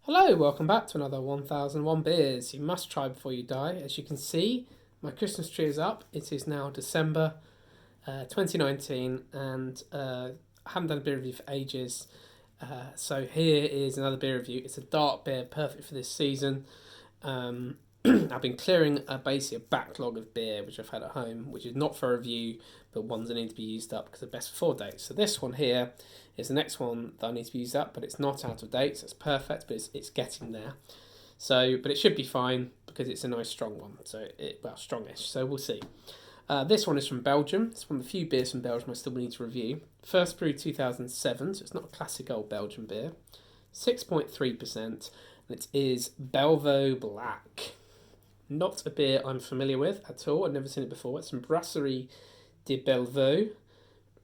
Hello, welcome back to another 1001 Beers you must try before you die. As you can see, my Christmas tree is up. It is now December 2019 and I haven't done a beer review for ages. So here is another beer review. It's a dark beer, perfect for this season. I've been clearing basically a backlog of beer which I've had at home, which is not for review, but ones that need to be used up because they're best before date. So this one here is the next one that I need to be used up, but it's not out of date, so it's perfect, but it's getting there. So, but it should be fine because it's a nice strong one. So, strongish. So we'll see. This one is from Belgium. It's one of the few beers from Belgium I still need to review. First brewed 2007, so it's not a classic old Belgian beer. 6.3%, and it is Bellevaux Black. Not a beer I'm familiar with at all. I've never seen it before. It's from Brasserie de Bellevaux,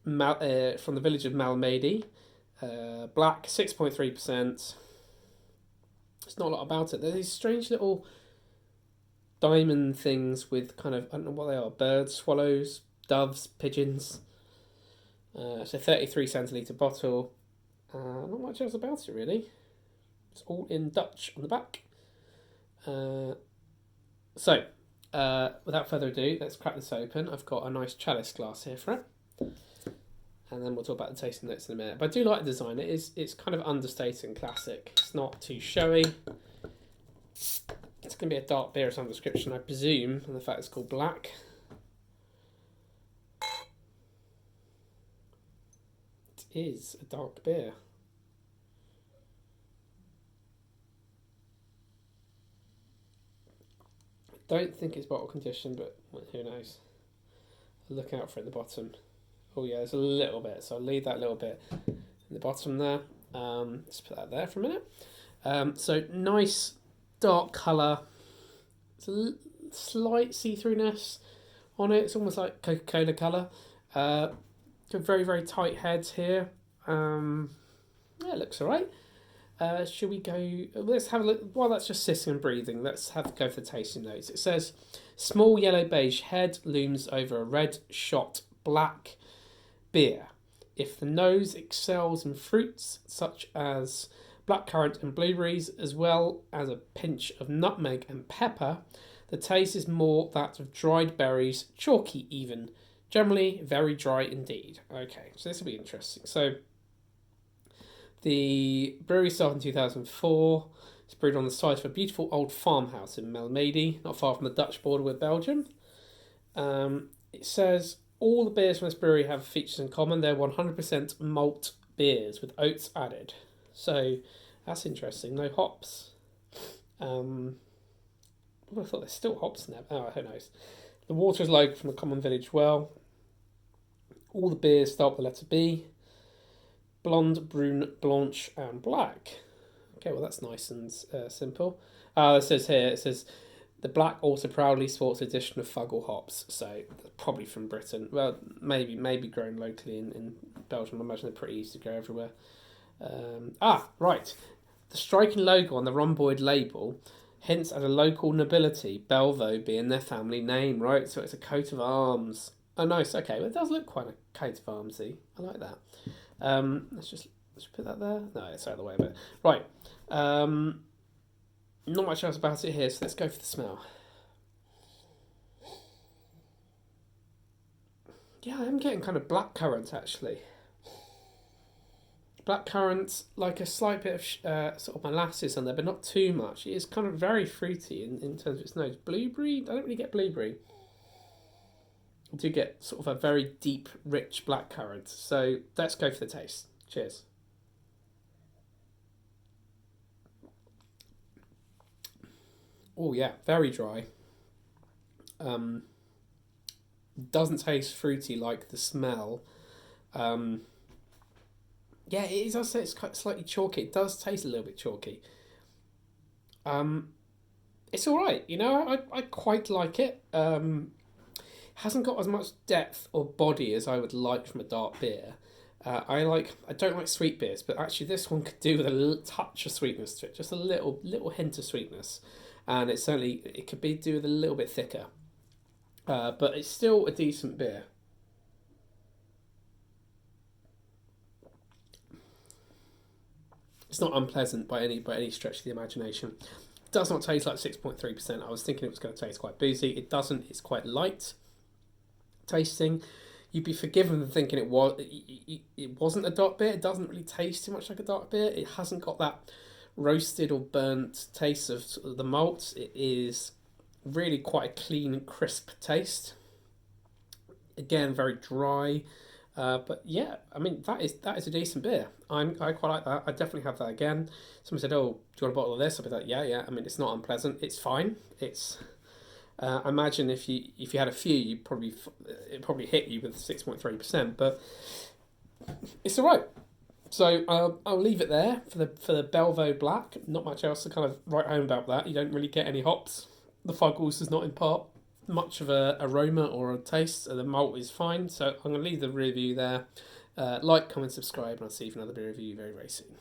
from the village of Malmedy. Black, 6.3%. There's not a lot about it. There's these strange little diamond things with kind of, I don't know what they are, birds, swallows, doves, pigeons. It's a 33 centilitre bottle. Not much else about it really. It's all in Dutch on the back. So, without further ado, let's crack this open. I've got a nice chalice glass here for it. And then we'll talk about the tasting notes in a minute. But I do like the design. It's kind of understated and classic. It's not too showy. It's going to be a dark beer of some description, I presume, and the fact it's called black. It is a dark beer. I don't think it's bottle conditioned, but who knows. Look out for it at the bottom. Oh yeah, there's a little bit, so I'll leave that little bit in the bottom there. Let's put that there for a minute. So nice dark colour. It's a slight see-throughness on it. It's almost like Coca-Cola colour. Very, very tight heads here. Yeah, it looks alright. Should we go? Let's have a look. While that's just sitting and breathing, let's go for the tasting notes. It says, small yellow beige head looms over a red shot black beer. If the nose excels in fruits such as blackcurrant and blueberries, as well as a pinch of nutmeg and pepper, the taste is more that of dried berries, chalky even. Generally, very dry indeed. Okay, so this will be interesting. So, the brewery started in 2004. It's brewed on the site of a beautiful old farmhouse in Malmedy, not far from the Dutch border with Belgium. It says all the beers from this brewery have features in common. They're 100% malt beers with oats added. So that's interesting. No hops. I thought there's still hops in there. Oh, who knows? The water is local from the common village well. All the beers start with the letter B. Blonde, brune, blanche, and black. Okay, well that's nice and simple. It says here, the black also proudly sports the addition of Fuggle hops, so probably from Britain. Well, maybe grown locally in Belgium. I imagine they're pretty easy to grow everywhere. Right. The striking logo on the rhomboid label hints at a local nobility, Bellevaux being their family name, right? So it's a coat of arms. Oh, nice. Okay, well, it does look quite a coat of armsy. I like that. Let's put that there. No, it's out of the way a bit. Right. Not much else about it here, so let's go for the smell. Yeah, I'm getting kind of blackcurrant actually. Blackcurrant, like a slight bit of sort of molasses on there, but not too much. It is kind of very fruity in terms of its nose. Blueberry? I don't really get blueberry. I do get sort of a very deep, rich blackcurrant. So let's go for the taste. Cheers. Oh yeah, very dry. Doesn't taste fruity like the smell. Yeah, it is. I'd say it's quite slightly chalky. It does taste a little bit chalky. It's all right. I quite like it. Hasn't got as much depth or body as I would like from a dark beer. I don't like sweet beers, but actually this one could do with a little touch of sweetness to it, just a little hint of sweetness, and it could be do with a little bit thicker. But it's still a decent beer. It's not unpleasant by any stretch of the imagination. It does not taste like 6.3%. I was thinking it was going to taste quite boozy. It doesn't. It's quite light tasting. You'd be forgiven for thinking it wasn't a dark beer. It doesn't really taste too much like a dark beer. It hasn't got that roasted or burnt taste of sort of the malts. It is really quite a clean, crisp taste. Again, very dry. But yeah, I mean that is a decent beer. I quite like that. I definitely have that again. Someone said, "Oh, do you want a bottle of this?" I'll be like, "Yeah, yeah." I mean, it's not unpleasant. It's fine. It's I imagine if you had a few, it probably hit you with 6.3%, but it's all right. So I'll leave it there for the Bellevaux Black. Not much else to kind of write home about that. You don't really get any hops. The Fuggles does not impart much of a aroma or a taste. The malt is fine. So I'm going to leave the review there. Like, comment, subscribe, and I'll see you for another beer review very, very soon.